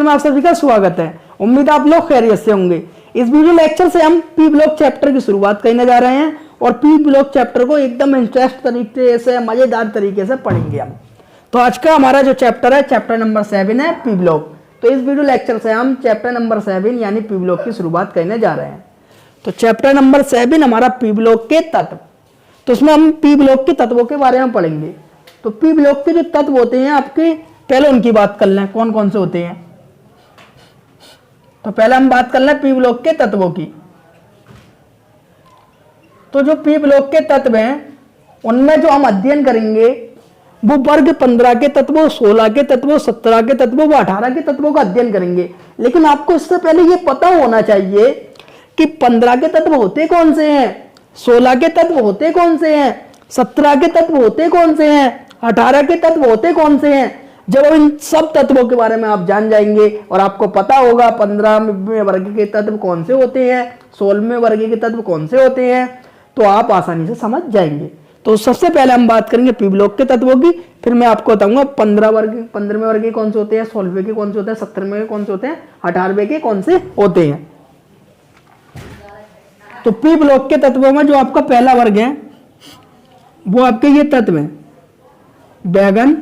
में आप सभी का स्वागत है। उम्मीद आप लोग खैरियत से होंगे। इस वीडियो लेक्चर से हम पी ब्लॉक चैप्टर की शुरुआत करने जा रहे हैं और पी ब्लॉक चैप्टर को एकदम इंटरेस्ट तरीके से, मजेदार तरीके से पढ़ेंगे हम। तो आज का हमारा जो चैप्टर है, चैप्टर नंबर 7 है पी ब्लॉक। तो इस वीडियो लेक्चर से हम चैप्टर नंबर 7 यानी पी ब्लॉक की शुरुआत करने जा रहे हैं। तो चैप्टर नंबर 7 हमारा पी ब्लॉक के तत्व। तो उसमें हम पी ब्लॉक के तत्वों के बारे में पढ़ेंगे। तो पी ब्लॉक के जो तत्व होते हैं आपके, पहले उनकी बात कर लें कौन कौन से होते हैं। तो पहले हम बात कर लें पी ब्लॉक के तत्वों की। तो जो पी ब्लॉक के तत्व हैं उनमें जो हम अध्ययन करेंगे वो वर्ग 15 के तत्वों, 16 के तत्वों, 17 के तत्वों व 18 के तत्वों का अध्ययन करेंगे। लेकिन आपको इससे पहले ये पता होना चाहिए कि 15 के तत्व होते कौन से हैं, 16 के तत्व होते कौन से हैं, 17 के तत्व होते कौन से हैं, 18 के तत्व होते कौन से हैं। जब इन सब तत्वों के बारे में आप जान जाएंगे और आपको पता होगा 15वें वर्ग के तत्व कौन से होते हैं, 16वें वर्ग के तत्व कौन से होते हैं, तो आप आसानी से समझ जाएंगे। तो सबसे पहले हम बात करेंगे पी ब्लॉक के तत्वों की, फिर मैं आपको बताऊंगा 15वें वर्ग के कौन से होते हैं, 16वें के कौन से होते हैं, 17वें के कौन से होते हैं, 18वें के कौन से होते हैं। तो पी ब्लॉक के तत्वों में जो आपका पहला वर्ग है वो आपके ये तत्व हैं, बैगन,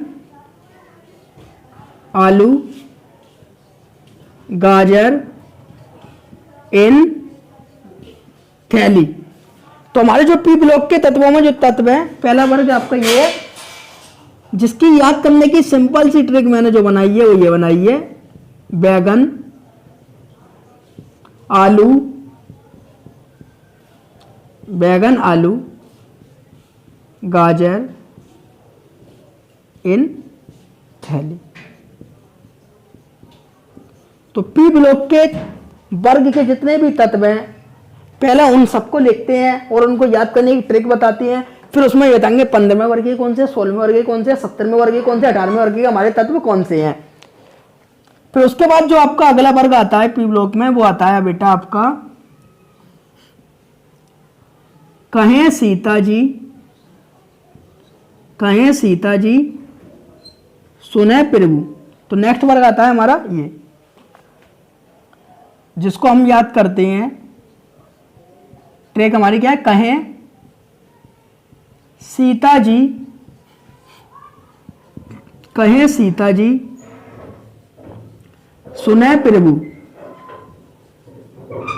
आलू, गाजर, इन, थैली। तो हमारे जो पी ब्लॉक के तत्वों में जो तत्व है, पहला वर्ग आपका ये है, जिसकी याद करने की सिंपल सी ट्रिक मैंने जो बनाई है वो ये बनाई है, बैगन, आलू, बैगन, आलू, गाजर, इन, थैली। तो पी ब्लॉक के वर्ग के जितने भी तत्व हैं पहले उन सबको लिखते हैं और उनको याद करने की ट्रिक बताती हैं। फिर उसमें ये बताएंगे 15वें वर्ग के कौन से, 16वें वर्ग के कौन से, 17वें वर्ग के कौन से, 18वें वर्ग के हमारे तत्व कौन से हैं। फिर उसके बाद जो आपका अगला वर्ग आता है पी ब्लॉक में वो आता है बेटा आपका कहें सीता जी, कहें सीता जी सुने प्रभु। तो नेक्स्ट वर्ग आता है हमारा ये, जिसको हम याद करते हैं, ट्रिक हमारी क्या है, कहें सीता जी, कहें सीता जी सुने प्रभु।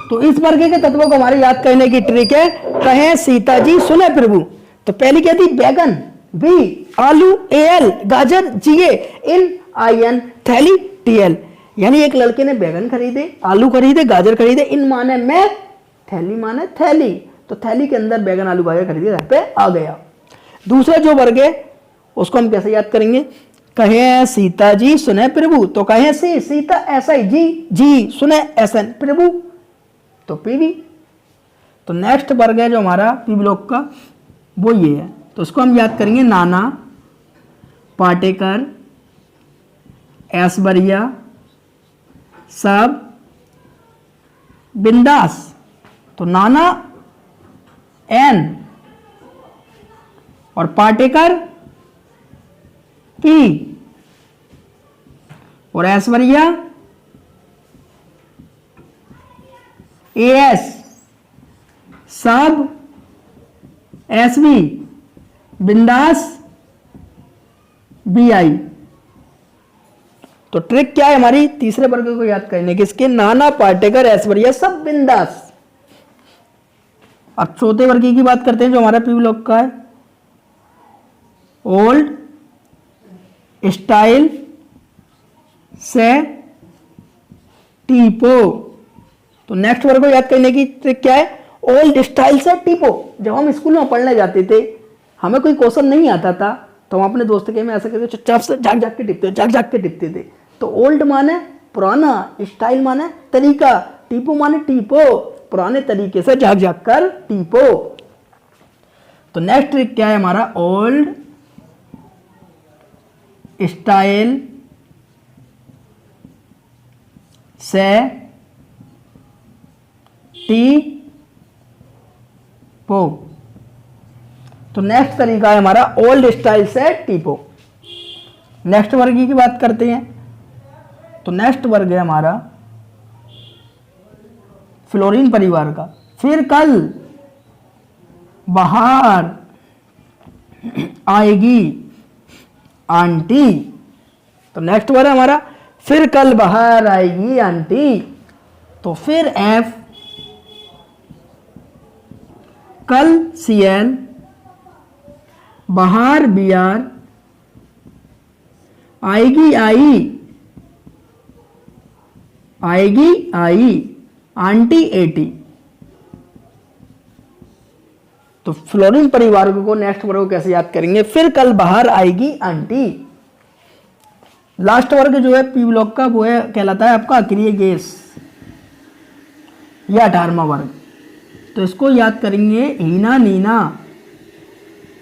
तो इस वर्ग के तत्वों को हमारे याद करने की ट्रिक है, कहें सीता जी सुने प्रभु। तो पहली क्या थी, बैगन, बी, आलू, एल, गाजर, जीए, इन, आईएन, थैली, टीएल। यानी एक लड़के ने बैगन खरीदे, आलू खरीदे, गाजर खरीदे, इन माने मैं, थैली माने थैली। तो थैली के अंदर बैगन, आलू, गाजर खरीदे घर पे आ गया। दूसरा जो वर्ग है उसको हम कैसे याद करेंगे, कहे सीता जी सुने प्रभु। तो कहे सी, सीता ऐसा ही, जी, जी सुने ऐसा, प्रभु तो पीवी। तो नेक्स्ट वर्ग है जो हमारा पी ब्लॉक का वो ये है। तो उसको हम याद करेंगे, नाना, पाटेकर, ऐश्वर्या, सब, बिंदास। तो नाना एन और पाटेकर पी और ऐश्वर्या एस, सब एसबी, बिंदास बीआई। तो ट्रिक क्या है हमारी तीसरे वर्ग को याद करने की, इसके नाना, पाटेकर, ऐश्वर्या, सब, बिंदास। अब चौथे वर्ग की बात करते हैं जो हमारा पी ब्लॉक का है, ओल्ड स्टाइल से टीपो। तो नेक्स्ट वर्ग को याद करने की ट्रिक क्या है, ओल्ड स्टाइल से टीपो। जब हम स्कूल में पढ़ने जाते थे हमें कोई क्वेश्चन नहीं आता था तो हम अपने दोस्त के में ऐसा करते चुपचाप से झाग झाग के टिपते, झाग झाग के टिपते थे। तो ओल्ड माने पुराना, स्टाइल माने तरीका, टीपो माने टीपो, पुराने तरीके से झाग झाग कर टीपो। तो नेक्स्ट ट्रिक क्या है हमारा, ओल्ड स्टाइल से टीपो। तो नेक्स्ट तरीका है हमारा ओल्ड स्टाइल से टीपो। नेक्स्ट वर्ग की बात करते हैं, तो नेक्स्ट वर्ग है हमारा फ्लोरीन परिवार का। फिर कल बाहर आएगी आंटी, तो नेक्स्ट वर्ड है हमारा फिर कल बाहर आएगी आंटी। तो फिर एफ, कल CL, बाहर BR, आएगी आई, आंटी AT। तो फ्लोरीन परिवार को नेक्स्ट वर्ग को कैसे याद करेंगे? फिर कल बाहर आएगी आंटी। लास्ट वर्ग जो है पी ब्लॉक का वो है कहलाता है आपका अक्रिय गैस, यह 18वां वर्ग। तो इसको याद करेंगे हीना, नीना,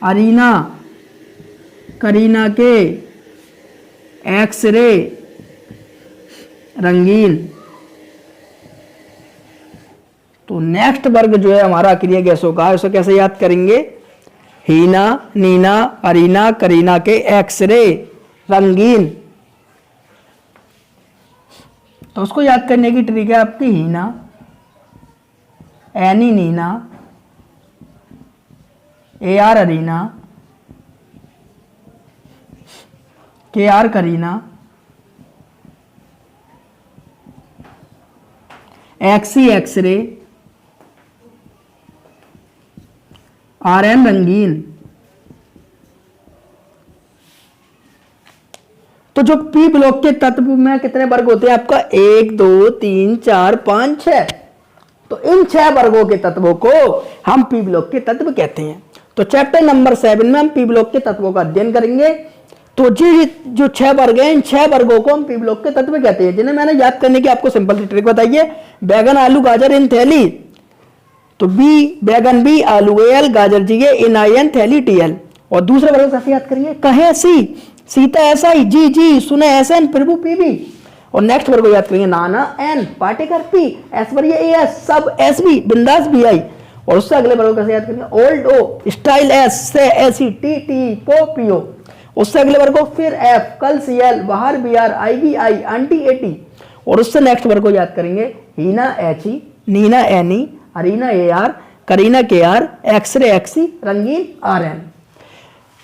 अरीना, करीना के, एक्सरे, रंगीन। तो नेक्स्ट वर्ग जो है हमारा अक्रिय गैसों का, उसे कैसे याद करेंगे? हीना, नीना, अरीना, करीना के, एक्सरे, रंगीन। तो उसको याद करने की ट्रिक है आपकी हीना, एनी नीना, AR अरीना, KR Kareena, XC X-ray, RM रंगीन। तो जो पी ब्लॉक के तत्व में कितने वर्ग होते हैं आपका? 1 2 3 4 5 6। तो इन 6 वर्गों के तत्वों को हम पी ब्लॉक के तत्व कहते हैं। तो चैप्टर नंबर 7 में हम पी ब्लॉक के तत्वों का अध्ययन करेंगे। तो जो 6 वर्ग हैं, इन 6 वर्गों को हम पी ब्लॉक के तत्व कहते हैं, जिन्हें मैंने याद करने की आपको सिंपल सी ट्रिक बताई है। बैगन, आलू, गाजर इन थैली, तो बी बैगन बी, आलू AL, गाजर GA, NIN, थैली TL। और दूसरे वर्ग कैसे याद करेंगे? कहे C, सीता SI, जी, सुने SN, प्रभु PB। और नेक्स्ट वर्ग को याद करेंगे नाना N, Patekar P, Aishwarya AS, सब SB, बिंदास BI। और उससे अगले वर्ग को कैसे याद करेंगे? ओल्ड O, स्टाइल S, से SE, TT, पो PO। उससे अगले वर्ग को फिर F, कल CL, बाहर BR, आएगी आई, आंटी AT। और उससे नेक्स्ट वर्ग को याद करेंगे Heena HE, Neena NE, Arina AR, Kareena KR, x-ray XC, रंगीन RN।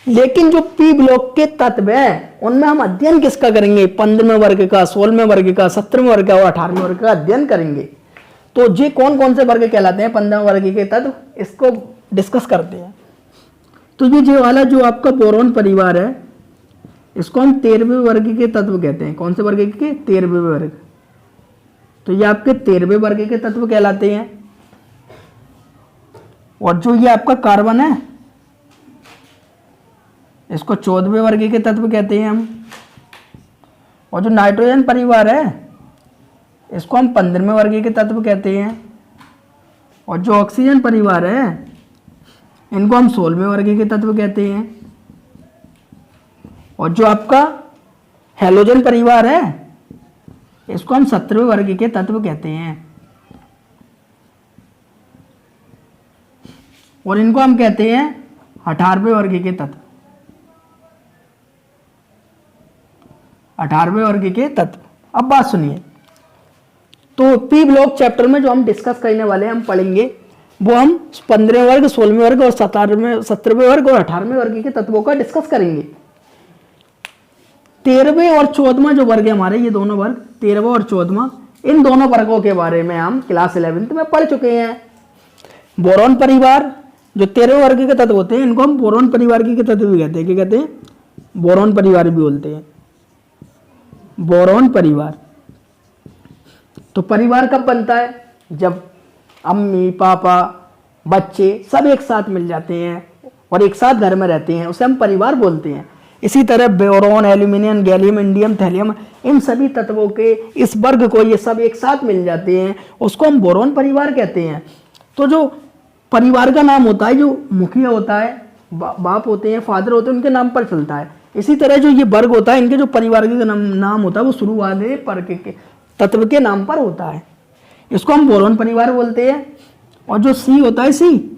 लेकिन जो पी ब्लॉक के तत्व हैं उनमें हम अध्ययन किसका करेंगे? 15वें वर्ग का, 16वें वर्ग का, 17वें वर्ग का और 18वें वर्ग का अध्ययन करेंगे। तो ये कौन कौन से वर्ग कहलाते हैं 15वें वर्ग के तत्व, इसको डिस्कस करते हैं। तो ये वाला जो आपका बोरोन परिवार है, इसको हम 13वें वर्ग के तत्व कहते हैं। कौन से वर्ग के? 13वें वर्ग। तो ये आपके 13वें वर्ग के तत्व कहलाते हैं। और जो ये आपका कार्बन है, इसको 14वें वर्ग के तत्व कहते हैं हम। और जो नाइट्रोजन परिवार है, इसको हम 15वें वर्ग के तत्व कहते हैं। और जो ऑक्सीजन परिवार है, इनको हम 16वें वर्ग के तत्व कहते हैं। और जो आपका हेलोजन परिवार है, इसको हम 17वें वर्ग के तत्व कहते हैं। और इनको हम कहते हैं 18वें वर्ग के तत्व। 18वें वर्ग के तत्व। अब बात सुनिए, तो पी ब्लॉक चैप्टर में जो हम डिस्कस करने वाले हैं, हम पढ़ेंगे वो हम 15वें वर्ग, 16वें वर्ग और 17वें वर्ग और 18वें वर्ग के तत्वों का डिस्कस करेंगे। 13वें और 14वां जो वर्ग है हमारे, ये दोनों वर्ग 13वां और 14वां, इन दोनों वर्गों के बारे में हम क्लास 11th में पढ़ चुके हैं। बोरोन परिवार जो 13वें वर्ग के तत्व होते हैं, इनको हम बोरोन परिवार के तत्व भी कहते हैं। क्या कहते हैं? बोरोन परिवार भी बोलते हैं। बोरोन परिवार। तो परिवार कब बनता है? जब अम्मी, पापा, बच्चे सब एक साथ मिल जाते हैं और एक साथ घर में रहते हैं, उसे हम परिवार बोलते हैं। इसी तरह boron, aluminium, gallium, indium, thallium, इन सभी तत्वों के इस वर्ग को ये सब एक साथ मिल जाते हैं, उसको हम बोरोन परिवार कहते हैं। तो जो परिवार का नाम होता है, जो मुखिया होता है, बाप होते हैं, फादर होते हैं, उनके नाम पर चलता है। इसी तरह जो ये वर्ग होता है, इनके जो परिवार के नाम होता है, वो शुरू वाले वर्ग के तत्व के नाम पर होता है। इसको हम बोरोन परिवार बोलते हैं। और जो सी होता है, सी,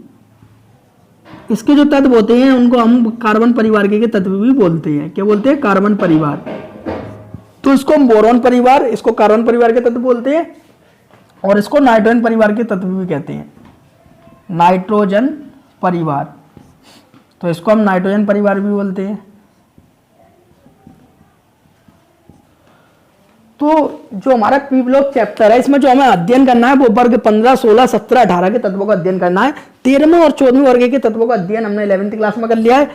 इसके जो तत्व होते हैं उनको हम कार्बन परिवार के तत्व भी बोलते हैं। क्या बोलते हैं? कार्बन परिवार। तो इसको हम बोरॉन परिवार, इसको कार्बन परिवार के तत्व बोलते हैं और इसको नाइट्रोजन परिवार के तत्व भी कहते हैं, नाइट्रोजन परिवार। तो इसको हम नाइट्रोजन परिवार भी बोलते हैं। तो जो हमारा पी ब्लॉक चैप्टर है, इसमें जो हमें अध्ययन करना है वो वर्ग 15, 16, 17, 18 के तत्वों का अध्ययन करना है। 13वें और 14वें वर्ग के तत्वों का अध्ययन हमने 11वीं क्लास में कर लिया है।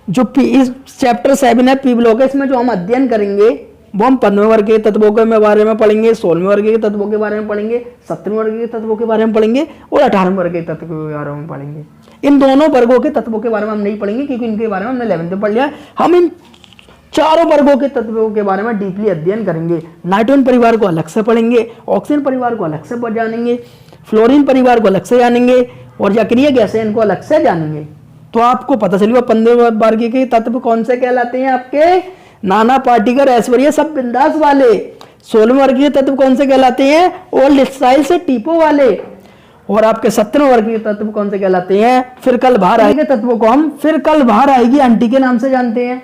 जो इस चैप्टर 7 है पी ब्लॉक है, इसमें जो हम अध्ययन करेंगे वो हम 15वें वर्ग के तत्वों के बारे में पढ़ेंगे, 16वें वर्ग के तत्वों के बारे में पढ़ेंगे, 17वें वर्ग के तत्वों के बारे में पढ़ेंगे और 18वें वर्ग के तत्वों के बारे में पढ़ेंगे। इन दोनों वर्गों के तत्वों के बारे में हम नहीं पढ़ेंगे क्योंकि इनके बारे में हमने 11th में पढ़ लिया है। हम इन चारों वर्गों के तत्वों के बारे में डीपली अध्ययन करेंगे। नाइट्रोजन परिवार को अलग से पढ़ेंगे, ऑक्सीजन परिवार को अलग से जानेंगे, फ्लोरीन परिवार को अलग से जानेंगे और जक्रिय गैस है इनको अलग से जानेंगे। तो आपको पता चलेगा 15वें वर्ग के तत्व कौन से कहलाते हैं आपके, नाना पार्टिकल ऐश्वर्य सब बिंदास वाले। 16वें वर्ग के तत्व कौन से कहलाते हैं, ओल्ड स्टाइल से टीपो वाले। और आपके 17वें वर्ग के तत्व कौन से कहलाते हैं, फिर कल बाहर आएंगे तत्वों को हम फिर कल बाहर आएगी आंटी के नाम से जानते हैं।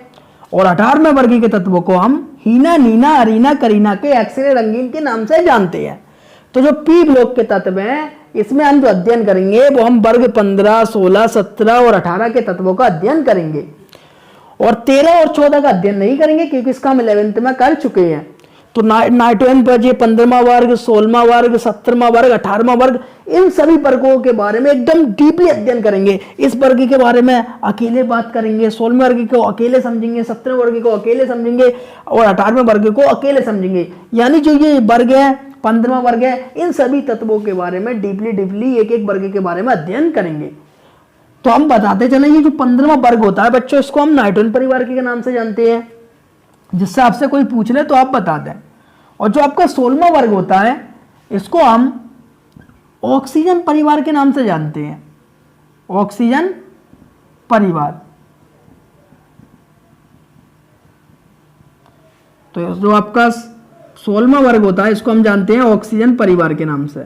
और 18वें वर्ग के तत्वों को हम हीना, नीना, अरीना, करीना के एक्सरे रंगीन के नाम से जानते हैं। तो जो पी ब्लॉक के तत्व हैं इसमें हम जो अध्ययन करेंगे वो हम वर्ग 15, 16, 17 और 18 के तत्वों का अध्ययन करेंगे और 13 और 14 का अध्ययन नहीं करेंगे क्योंकि इसका हम 11th में कर चुके हैं। तो नाइट्रोजन पर ये 15वां वर्ग, 16वां वर्ग, 17वां वर्ग, 18वां वर्ग, इन सभी वर्गों के बारे में एकदम डीपली अध्ययन करेंगे। इस वर्ग के बारे में अकेले बात करेंगे, 16वें वर्ग को अकेले समझेंगे, 17वें वर्ग को अकेले समझेंगे और 18वें वर्ग को अकेले समझेंगे। यानी जो ये वर्ग है, 15वां वर्ग है, इन सभी तत्वों के बारे में डीपली एक एक वर्ग के बारे में अध्ययन करेंगे। तो हम बताते चलेंगे जो 15वां वर्ग होता है बच्चों, इसको हम नाइट्रोजन परिवार के नाम से जानते हैं। जिससे आपसे कोई पूछ ले तो आप बता दें। और जो आपका 16वां वर्ग होता है इसको हम ऑक्सीजन परिवार के नाम से जानते हैं, ऑक्सीजन परिवार। तो जो आपका 16वां वर्ग होता है इसको हम जानते हैं ऑक्सीजन परिवार के नाम से।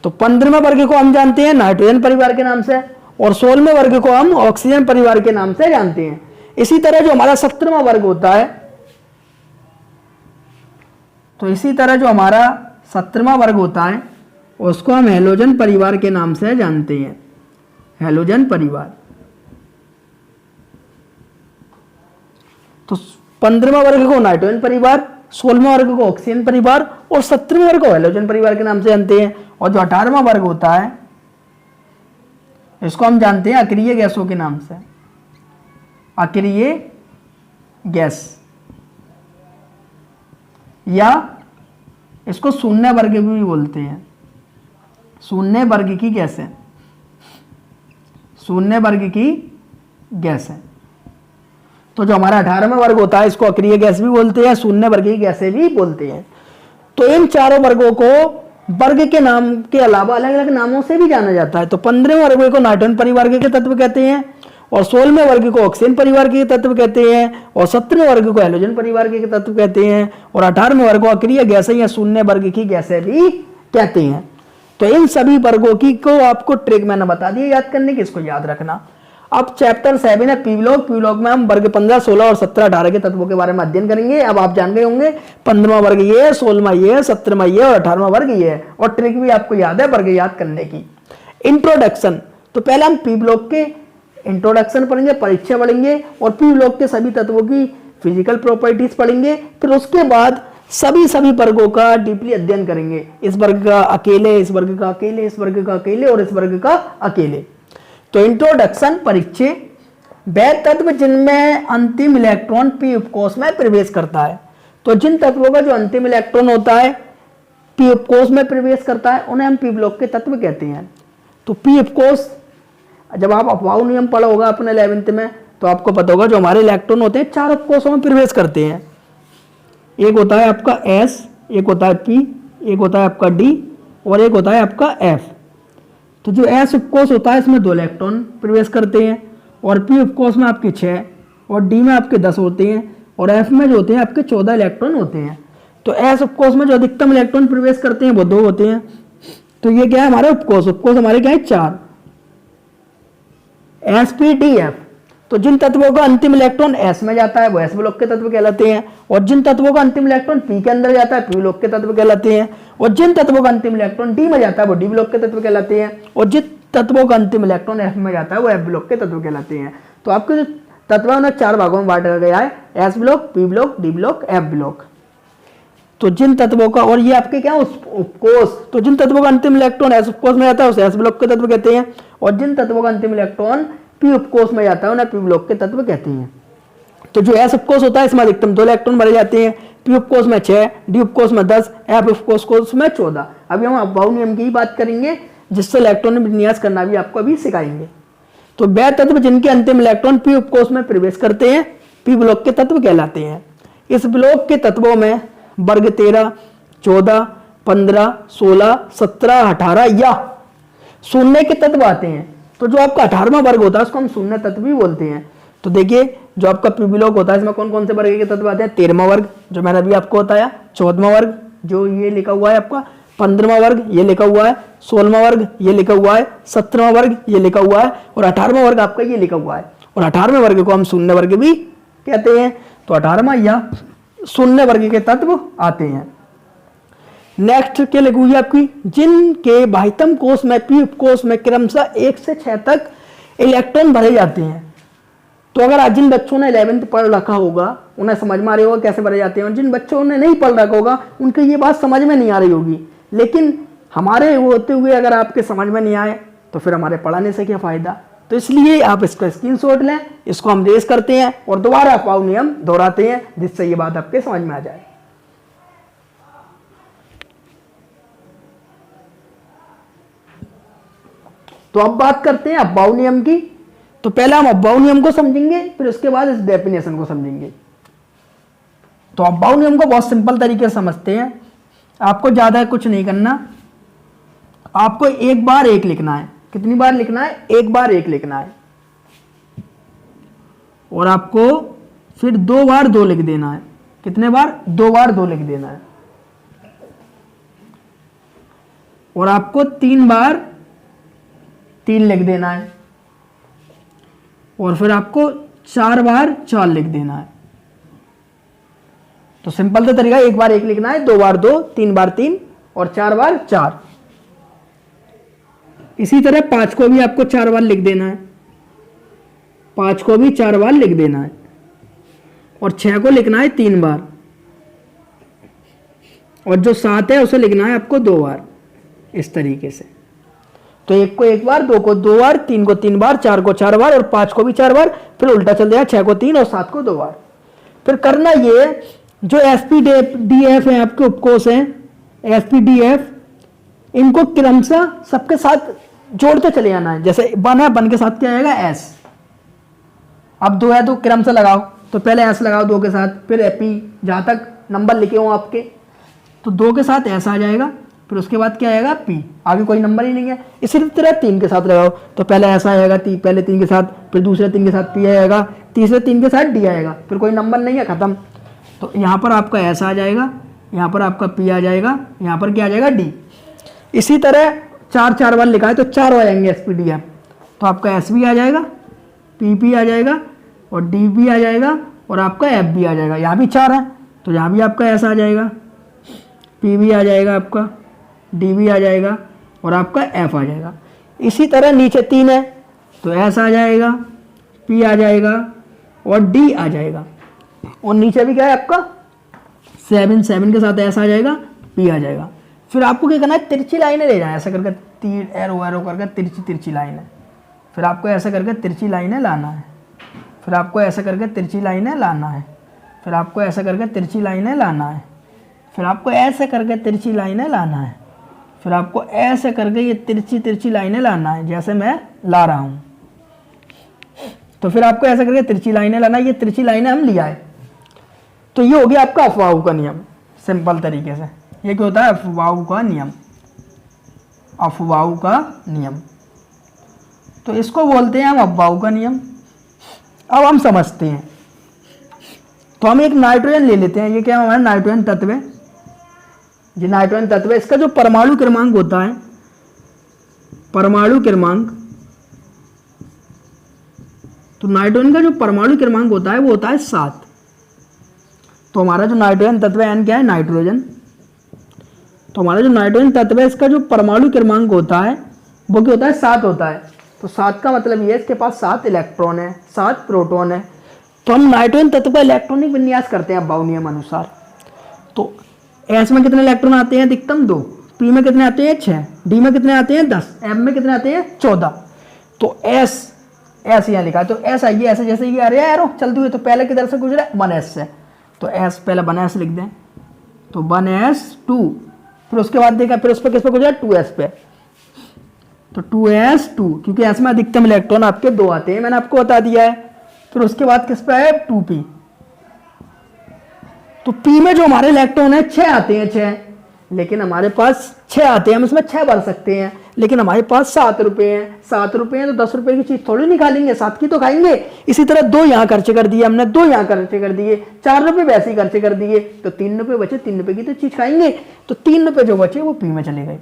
तो 15वें वर्ग को हम जानते हैं नाइट्रोजन परिवार के नाम से और 16वें वर्ग को हम ऑक्सीजन परिवार के नाम से जानते हैं। इसी तरह जो हमारा 17वां वर्ग होता है, तो इसी तरह जो हमारा 17वां वर्ग होता है उसको हम हैलोजन परिवार के नाम से जानते हैं, हैलोजन परिवार। तो 15वां वर्ग को नाइट्रोजन परिवार, 16वें वर्ग को ऑक्सीजन परिवार और 17वें वर्ग को हैलोजन परिवार के नाम से जानते हैं। और जो 18वां वर्ग होता है इसको हम जानते हैं अक्रिय गैसों के नाम से, अक्रिय गैस, या इसको शून्य वर्ग भी बोलते हैं, शून्य वर्ग की गैसें, शून्य वर्ग की गैसें। तो जो हमारा 18वां वर्ग होता है इसको अक्रिय गैस भी बोलते हैं, शून्य वर्ग की गैसें भी बोलते हैं। तो इन चारों वर्गों को वर्ग के नाम के अलावा अलग अलग नामों से भी जाना जाता है। तो 15वें वर्ग को नाइट्रोजन परिवार के तत्व कहते हैं और 16वें वर्ग को ऑक्सीजन परिवार के तत्व कहते हैं और 17वें वर्ग को हैलोजन परिवार के तत्व कहते हैं और 18वें वर्ग को अक्रिय गैसें या शून्य वर्ग की गैसें भी कहते हैं। तो इन सभी वर्गों की को आपको ट्रिक मैंने बता दी याद करने की, इसको याद रखना। अब चैप्टर 7 है पी ब्लॉक में हम वर्ग 15, 16 और 17, 18 के तत्वों के बारे में अध्ययन करेंगे। अब आप जान गए होंगे 15वां वर्ग ये है, 16वां ये है, 17वां ये और 18वां वर्ग ये है। और ट्रिक भी आपको याद है वर्ग याद करने की। इंट्रोडक्शन, तो पहले हम पी ब्लॉक के इंट्रोडक्शन पढ़ेंगे, परीक्षा पढ़ेंगे और पी ब्लॉक के सभी तत्वों की फिजिकल प्रॉपर्टीज पढ़ेंगे। फिर उसके बाद सभी वर्गों का डीपली अध्ययन करेंगे, इस वर्ग का अकेले, इस वर्ग का अकेले, इस वर्ग का अकेले और इस वर्ग का अकेले। तो इंट्रोडक्शन, परिचय, वह तत्व जिनमें अंतिम इलेक्ट्रॉन पी उपकोष में प्रवेश करता है। तो जिन तत्वों का जो अंतिम इलेक्ट्रॉन होता है पी उपकोष में प्रवेश करता है उन्हें हम पी ब्लॉक के तत्व कहते हैं। तो पी उपकोष, जब आप अपवाहु नियम पढ़ा होगा अपने 11th में तो आपको पता होगा जो हमारे इलेक्ट्रॉन होते हैं 4 उपकोषों में प्रवेश करते हैं। एक होता है आपका S, एक होता है P, एक होता है आपका D और एक होता है आपका F। तो जो S उपकोष होता है इसमें 2 इलेक्ट्रॉन प्रवेश करते हैं और P उपकोष में आपके 6 और D में आपके 10 होते हैं और F में जो होते हैं आपके 14 इलेक्ट्रॉन होते हैं। तो S उपकोष में जो अधिकतम इलेक्ट्रॉन प्रवेश करते हैं वो 2 होते हैं। तो ये क्या है हमारे उपकोष हमारे क्या है 4, SPDF। तो जिन तत्वों का अंतिम इलेक्ट्रॉन s में जाता है वो s ब्लॉक के तत्व कहलाते हैं, और जिन तत्वों का अंतिम इलेक्ट्रॉन p के अंदर जाता है p ब्लॉक के तत्व कहलाते हैं, और जिन तत्वों का अंतिम इलेक्ट्रॉन d में जाता है वो d ब्लॉक के तत्व कहलाते हैं, और जिन तत्वों का अंतिम इलेक्ट्रॉन f में जाता है वो f ब्लॉक के तत्व कहलाते हैं। तो आपके जो तत्व है उन्हें 4 भागों में बांटा गया है, s block, p block, d block, f block. तो जिन तत्वों का, और ये आपके क्या उपकोष, तो जिन तत्वों का अंतिम इलेक्ट्रॉन s उपकोष में जाता है उसे s ब्लॉक के तत्व कहते हैं, और जिन तत्वों का अंतिम इलेक्ट्रॉन p उपकोष में जाता है उन्हें p ब्लॉक के तत्व कहते हैं। तो जो s उपकोष होता है इसमें अधिकतम 2 इलेक्ट्रॉन भरे जाते हैं, p उपकोष में 6, d उपकोष में 10, f उपकोष में 14। अभी हम अफबाउ नियम की ही बात करेंगे जिससे इलेक्ट्रॉन विन्यास करना भी आपको अभी सिखाएंगे। तो वह तत्व जिनके अंतिम इलेक्ट्रॉन p उपकोष में प्रवेश करते हैं p ब्लॉक के तत्व कहलाते हैं। इस ब्लॉक के तत्वों में वर्ग 13, 14, 15, 16, 17, 18 या शून्य के तत्व आते हैं। तो जो आपका 18वां वर्ग होता है उसको हम शून्य तत्व भी बोलते हैं। तो देखिए जो आपका p ब्लॉक होता है इसमें कौन कौन से वर्ग के तत्व आते हैं, 13वां वर्ग जो मैंने अभी आपको बताया, 14वां वर्ग जो ये लिखा हुआ है आपका, 15वां वर्ग ये लिखा हुआ है, 16वां वर्ग ये लिखा हुआ है, 17वां वर्ग ये लिखा हुआ है, और 18वां वर्ग आपका ये लिखा हुआ है। और 18वें वर्ग को हम शून्य वर्ग भी कहते हैं। तो 18वां या शून्य वर्ग के तत्व आते हैं। नेक्स्ट क्या लिखी हुई है आपकी, जिनके बाह्यतम कोष में p उपकोष में क्रमशः 1 से 6 तक इलेक्ट्रॉन भरे जाते हैं। तो अगर आज जिन बच्चों ने 11th पढ़ रखा होगा उन्हें समझ में आ रही होगा कैसे भरे जाते हैं, और जिन बच्चों ने नहीं पढ़ रखा होगा उनकी ये बात समझ में नहीं आ रही होगी। लेकिन हमारे होते हुए अगर आपके समझ में नहीं आए तो फिर हमारे पढ़ाने से क्या फायदा। तो इसलिए आप इसका स्क्रीनशॉट लें, इसको हम रेस करते हैं और दोबारा अफबाउ नियम दोहराते हैं जिससे ये बात आपके समझ में आ जाए। तो अब बात करते हैं अफबाउ नियम की। तो पहले हम अफबाउ नियम को समझेंगे, फिर उसके बाद इस डेफिनेशन को समझेंगे। तो अफबाउ नियम को बहुत सिंपल तरीके से समझते हैं। आपको ज्यादा कुछ नहीं करना, आपको एक बार एक लिखना है। कितनी बार लिखना है, एक बार एक लिखना है, और आपको फिर 2 बार 2 लिख देना है। कितने बार, 2 बार 2 लिख देना है, और आपको 3 बार 3 लिख देना है, और फिर आपको 4 बार 4 लिख देना है। तो सिंपल सा तरीका, एक बार एक लिखना है, 2 बार 2, 3 बार 3 और 4 बार 4। इसी तरह 5 को भी आपको 4 बार लिख देना है, 5 को भी 4 बार लिख देना है, और 6 को लिखना है 3 बार, और जो 7 है उसे लिखना है आपको 2 बार, इस तरीके से। तो 1 को 1 बार, 2 को 2 बार, 3 को 3 बार, 4 को 4 बार और 5 को भी 4 बार, फिर उल्टा चल जाएगा, 6 को 3 और 7 को 2 बार। फिर करना ये, जो SPDF है आपके उपकोष हैं, SPDF, इनको क्रमशः सबके साथ जोड़ते चले जाना है। जैसे 1 है, 1 के साथ क्या आएगा, S। अब 2 है तो क्रमशः लगाओ, तो पहले S लगाओ 2 के साथ, फिर P, जहां तक नंबर लिखे हो आपके, तो 2 के साथ S आ जाएगा, फिर उसके बाद क्या आएगा, P। आगे कोई नंबर ही नहीं है। इसी तरह 3 के साथ लगाओ, तो पहले ऐसा आएगा, पहले 3 के साथ, फिर दूसरे 3 के साथ P आएगा, तीसरे 3 के साथ D आएगा, फिर कोई नंबर नहीं है, खत्म। तो यहाँ पर आपका S आ जाएगा, यहाँ पर आपका P आ जाएगा, यहाँ पर क्या आ जाएगा, D। इसी तरह 4 बार लिखा है तो 4 हो जाएंगे SPDF। तो आपका S भी आ जाएगा, PP आ जाएगा, और D भी आ जाएगा, और आपका F भी आ जाएगा। यहाँ भी 4 है तो यहाँ भी आपका S आ जाएगा, P भी आ जाएगा, आपका D भी आ जाएगा, और आपका F आ जाएगा। इसी तरह नीचे 3 है तो S आ जाएगा, P आ जाएगा, और D आ जाएगा, और नीचे भी क्या है आपका 7 के साथ S आ जाएगा, P आ जाएगा। फिर आपको क्या करना है, तिरछी लाइनें ले जाए, ऐसा करके तीर एरो करके तिरछी लाइनें, फिर आपको ऐसा करके तिरछी लाइनें लाना है, फिर आपको ऐसा करके तिरछी लाइनें लाना है, फिर आपको ऐसा करके तिरछी लाइनें लाना है, फिर आपको ऐसे करके तिरछी लाइनें लाना है, फिर आपको ऐसे करके ये तिरछी लाइनें लाना है, जैसे मैं ला रहा हूँ। तो फिर आपको ऐसा करके तिरछी लाइनें लाना है, ये तिरछी लाइनें हम लिया है। तो ये हो गया आपका अफवाह का नियम, सिंपल तरीके से। ये क्या होता है, अफवाह का नियम, अफवाह का नियम। तो इसको बोलते हैं हम अफवाह का नियम। अब हम समझते हैं, तो हम एक नाइट्रोजन ले लेते हैं। ये क्या हमारा नाइट्रोजन तत्व है, ये नाइट्रोजन तत्व है। इसका जो परमाणु क्रमांक होता है, परमाणु क्रमांक, तो नाइट्रोजन का जो परमाणु क्रमांक होता है वो होता है 7। तो हमारा जो नाइट्रोजन तत्व है N क्या है, नाइट्रोजन। तो हमारा जो नाइट्रोजन तत्व है इसका जो परमाणु क्रमांक होता है वो क्या होता है, 7 होता है। तो 7 का मतलब ये है इसके पास 7 इलेक्ट्रॉन है, 7 प्रोटॉन है। तो हम नाइट्रोजन तत्व का इलेक्ट्रॉनिक विन्यास करते हैं बाउ नियम अनुसार। तो एस में कितने इलेक्ट्रॉन आते हैं, अधिकतम 2, पी में कितने आते हैं 6, डी में कितने आते हैं 10, एम में कितने आते हैं 14। तो एस यहाँ लिखा है, तो एस आइए ऐसे जैसे ये आ रहा है एरो चलते हुए, तो पहले किधर से गुजरा 1s से, तो एस पहले 1s लिख दें, तो 1s2, फिर उसके बाद देखा फिर उस पर किस पे गुजरा 2s पे, तो 2s2 क्योंकि एस में अधिकतम इलेक्ट्रॉन आपके 2 आते हैं, मैंने आपको बता दिया है। फिर उसके बाद किस पे है 2p, तो p में जो हमारे इलेक्ट्रॉन है 6 आते हैं, 6, लेकिन हमारे पास 6 आते हैं, हम इसमें 6 भर सकते हैं, लेकिन हमारे पास 7 रुपए हैं, 7 रुपए हैं तो 10 रुपए की चीज थोड़ी निकालेंगे, 7 की तो खाएंगे। इसी तरह 2 यहाँ खर्चे कर दिए हमने, 2 यहाँ खर्चे कर दिए, 4 रुपए वैसे ही खर्चे कर दिए, तो 3 रुपए बचे, 3 रुपए की तो चीज खाएंगे, तो 3 रुपए जो बचे वो पी में चले गए।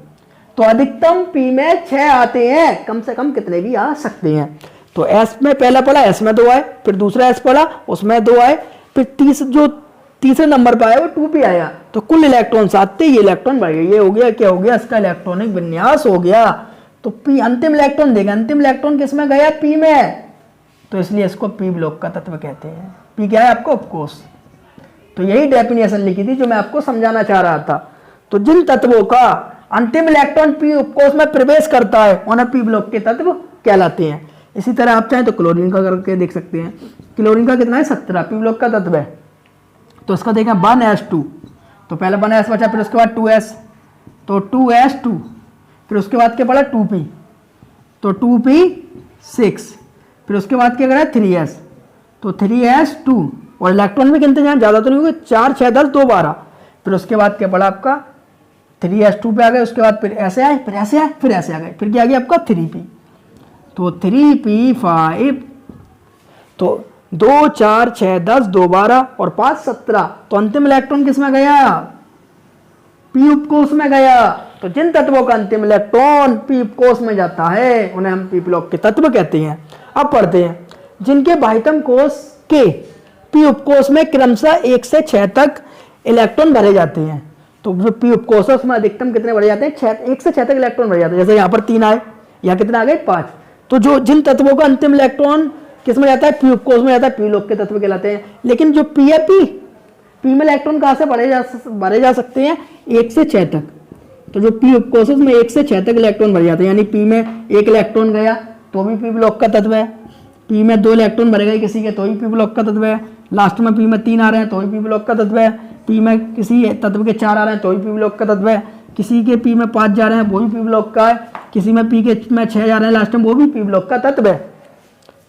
तो अधिकतम पी में 6 आते हैं, कम से कम कितने भी आ सकते हैं। तो एस में पहला पड़ा, एस में 2 आए, फिर दूसरा एस पड़ा उसमें 2 आए, फिर जो तीसरे नंबर पर आया वो 2p आया, तो कुल इलेक्ट्रॉन 7 थे, ये इलेक्ट्रॉन बढ़ गए, ये हो गया क्या हो गया, इसका इलेक्ट्रॉनिक विन्यास हो गया। तो p अंतिम इलेक्ट्रॉन देगा, अंतिम इलेक्ट्रॉन किसमें गया, p में, तो इसलिए इसको p ब्लॉक का तत्व कहते हैं। p क्या है आपको, ऑफकोर्स। तो यही डेफिनेशन लिखी थी जो मैं आपको समझाना चाह रहा था। तो जिन तत्वों का अंतिम इलेक्ट्रॉन p उपकोष में प्रवेश करता है उन्हें p ब्लॉक के तत्व कहलाते हैं। इसी तरह आप चाहें तो क्लोरीन का करके देख सकते हैं। क्लोरीन का कितना है 17, p ब्लॉक का तत्व है। तो इसका देखा 1s2, तो पहले 1s बचा, फिर उसके बाद 2s, तो 2s2, फिर उसके बाद क्या पड़ा 2p, तो 2p6, फिर उसके बाद क्या करा 3s, तो 3s2, और इलेक्ट्रॉन में कितने जाए, ज़्यादा तो नहीं होगा, 4 6 10 2 12, फिर उसके बाद क्या पड़ा आपका 3s2 पे आ गए, उसके बाद फिर ऐसे आए, फिर ऐसे आए, फिर ऐसे आ गए, फिर क्या आ गया आपका 3p, तो 3p5, तो 2 4 6 10 2 12 और 5 17, तो अंतिम इलेक्ट्रॉन किसमें गया, p उपकोष में गया। तो जिन तत्वों का अंतिम इलेक्ट्रॉन p उपकोष में जाता है उन्हें हम p ब्लॉक के तत्व कहते हैं। अब पढ़ते हैं, जिनके बाह्यतम कोष के p उपकोष में क्रमशः 1 से 6 तक इलेक्ट्रॉन भरे जाते हैं। तो जो p उपकोष है उसमें अधिकतम कितने भरे जाते हैं, 1 से 6 तक इलेक्ट्रॉन भरे जाते हैं। जैसे यहाँ पर 3 आए, यहाँ कितने आ गए 5। तो जो जिन तत्वों का अंतिम इलेक्ट्रॉन किस में जाता है, p उपकोष में जाता है, p ब्लॉक के तत्व कहलाते हैं। लेकिन जो p है, p में इलेक्ट्रॉन कहाँ से भरे जा सकते हैं, 1 से 6 तक। तो जो p उपकोष में 1 से 6 तक इलेक्ट्रॉन भरे जाते हैं, यानी p में 1 इलेक्ट्रॉन गया तो भी p ब्लॉक का तत्व है, p में 2 इलेक्ट्रॉन भरे गए किसी के तो ही p ब्लॉक का तत्व है, लास्ट में p में 3 आ रहे हैं तो ही p ब्लॉक का तत्व है, p में किसी तत्व के 4 आ रहे हैं तो ही p ब्लॉक का तत्व है, किसी के p में 5 जा रहे हैं वो भी p ब्लॉक का है, किसी में p के में 6 जा रहे हैं लास्ट में वो भी p ब्लॉक का तत्व है।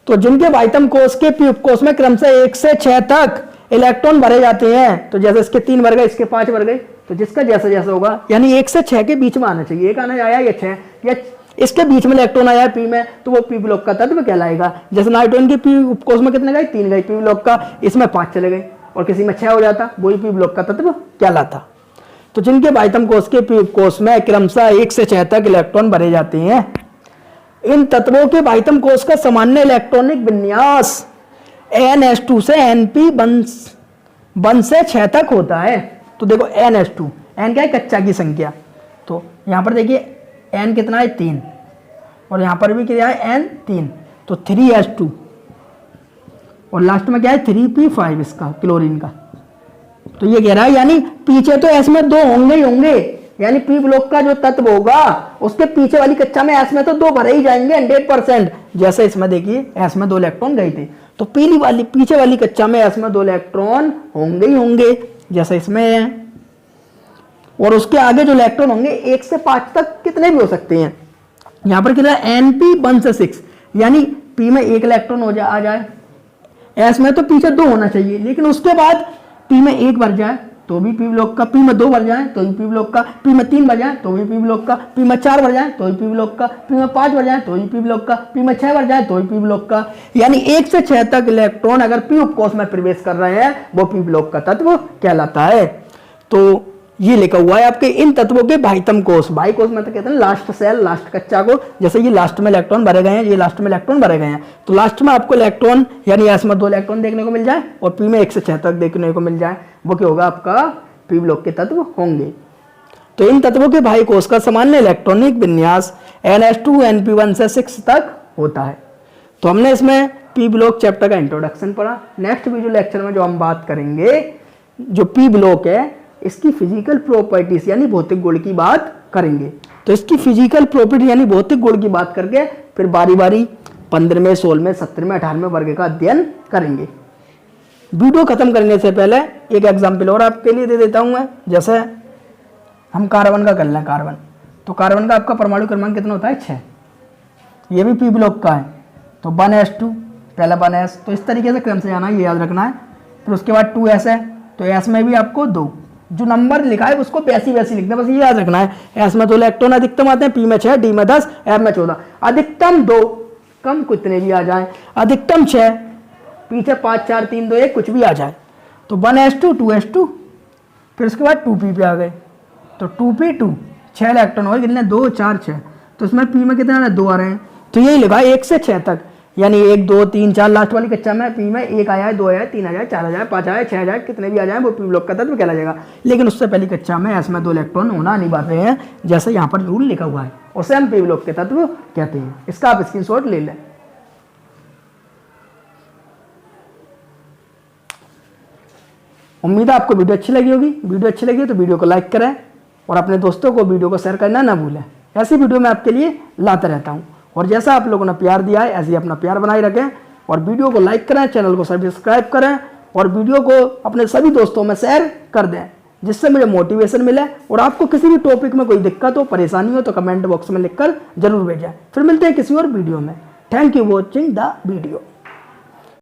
तो जिनके बाह्यतम कोष के p उपकोष में क्रमशः 1 से 6 तक इलेक्ट्रॉन भरे जाते हैं, तो जैसे इसके 3 भर गए, इसके 5 भर गए, तो जिसका जैसा जैसा होगा, यानी 1 से 6 के बीच में आना चाहिए, एक आना आया या 6 या इसके बीच में इलेक्ट्रॉन आया p में, तो वो p ब्लॉक का तत्व कहलाएगा। जैसे नाइट्रोजन के p उपकोष में कितने गए, 3 गए p ब्लॉक का, इसमें 5 चले गए और किसी में 6 हो जाता, वही p ब्लॉक का तत्व कहलाता। तो जिनके बाह्यतम कोष के p उपकोष में क्रमशः 1 से 6 तक इलेक्ट्रॉन भरे जाते हैं, इन तत्वों के बाह्यतम कोष का सामान्य इलेक्ट्रॉनिक विन्यास NS2 से NP बन से 6 तक होता है। तो देखो NS2, N क्या है, कच्चा की संख्या, तो यहाँ पर देखिए N कितना है 3, और यहाँ पर भी क्या है N 3, तो 3s2, और लास्ट में क्या है 3p5 इसका क्लोरीन का। तो ये कह रहा है यानी पीछे तो S में 2 होंगे ही होंगे, यानी p ब्लॉक का जो तत्व होगा उसके पीछे वाली कक्षा में S में तो 2 भरे ही जाएंगे 100%। जैसे इसमें देखिए S में 2 इलेक्ट्रॉन गए थे, तो पीछे वाली कक्षा में S में 2 इलेक्ट्रॉन होंगे ही होंगे, जैसे इसमें है। और उसके आगे जो इलेक्ट्रॉन होंगे 1 से 5 तक कितने भी हो सकते हैं। यहाँ पर कितना NP 1 से 6, यानी p में 1 इलेक्ट्रॉन आ जाए, S में तो पीछे 2 होना चाहिए, लेकिन उसके बाद p में 1 भर जाए तो भी p ब्लॉक का, p में 2 भर जाए तो भी p ब्लॉक का, p में 3 भर जाए तो भी p ब्लॉक का, p में 4 भर जाए तो भी p ब्लॉक का, p में 5 भर जाए तो भी p ब्लॉक का, p में 6 भर जाए तो भी p ब्लॉक का। यानी 1 से 6 तक इलेक्ट्रॉन अगर p उपकोष में प्रवेश कर रहे हैं वो p ब्लॉक का तत्व कहलाता है। तो ये लिखा हुआ है आपके इन तत्वों के बाह्यतम कोष। बाह्य कोष में तो कहते हैं लास्ट सेल, लास्ट कच्चा कोष। जैसे ये लास्ट में इलेक्ट्रॉन भरे गए हैं, ये लास्ट में इलेक्ट्रॉन भरे गए हैं, तो लास्ट में आपको इलेक्ट्रॉन यानी एस में 2 इलेक्ट्रॉन देखने को मिल जाए और पी में 1 से 6 तक देखने को मिल जाए, वो क्या होगा आपका पी ब्लॉक के तत्व होंगे। तो इन तत्वों के बाह्य कोष का सामान्य इलेक्ट्रॉनिक विन्यास NS2 NP1 से 6 तक होता है। तो हमने इसमें पी ब्लॉक चैप्टर का इंट्रोडक्शन पढ़ा। नेक्स्ट वीडियो लेक्चर में जो हम बात करेंगे, जो पी ब्लॉक है इसकी फिजिकल प्रॉपर्टीज यानी भौतिक गुण की बात करेंगे। तो इसकी फिजिकल प्रॉपर्टी यानी भौतिक गुण की बात करके फिर बारी बारी 15वें, 16वें, 17वें, 18वें वर्ग का अध्ययन करेंगे। वीडियो खत्म करने से पहले एक एग्जाम्पल और आपके लिए दे देता हूं मैं। जैसे हम कार्बन का कर लें, कार्बन, तो कार्बन का आपका परमाणु क्रमांक कितना होता है? 6। ये भी पी ब्लॉक का है, तो 1s2 पहला 1s, तो इस तरीके से क्रम से जाना है, ये याद रखना है। फिर उसके बाद 2s है, तो s में भी आपको 2, जो नंबर लिखा है उसको वैसी वैसी लिखना है, बस ये याद रखना है। s में 2 इलेक्ट्रॉन अधिकतम आते हैं, p में 6, d में 10, f में 14, अधिकतम 2, कम कितने भी आ जाए, अधिकतम 6, पीछे 5 4 3 2 1 कुछ भी आ जाए। तो 1s2 2s2, फिर उसके बाद 2p पे आ गए, तो 2p2 6 इलेक्ट्रॉन हो गए, कितने 2 4 6, तो इसमें p में कितने आ रहे हैं? 2 आ रहे हैं। तो यही लिखा है 1 से 6 तक, यानी 1 2 3 4 लास्ट वाली कच्चा में पी में 1 आया है, 2 आया है, 3 आया है, 4 आया है, 5 आया है, 6 आया है, कितने भी आ जाए वो पी ब्लॉक का तत्व कहला जाएगा। लेकिन उससे पहले कच्चा में एस में 2 इलेक्ट्रॉन होना अनिवार्य है, जैसे यहाँ पर रूल लिखा हुआ है, उसे हम पी ब्लॉक के तत्व कहते हैं। इसका आप स्क्रीनशॉट ले लें। उम्मीद है आपको वीडियो अच्छी लगी होगी। वीडियो अच्छी लगी तो वीडियो को लाइक करें और अपने दोस्तों को वीडियो को शेयर करना ना भूलें। ऐसी वीडियो मैं आपके लिए लाता रहता हूँ, और जैसा आप लोगों ने प्यार दिया है ऐसे ही अपना प्यार बनाए रखें, और वीडियो को लाइक करें, चैनल को सब्सक्राइब करें, और वीडियो को अपने सभी दोस्तों में शेयर कर दें, जिससे मुझे मोटिवेशन मिले। और आपको किसी भी टॉपिक में कोई दिक्कत हो, परेशानी हो तो कमेंट बॉक्स में लिखकर जरूर भेजें। फिर मिलते हैं किसी और वीडियो में। Thank you watching the video.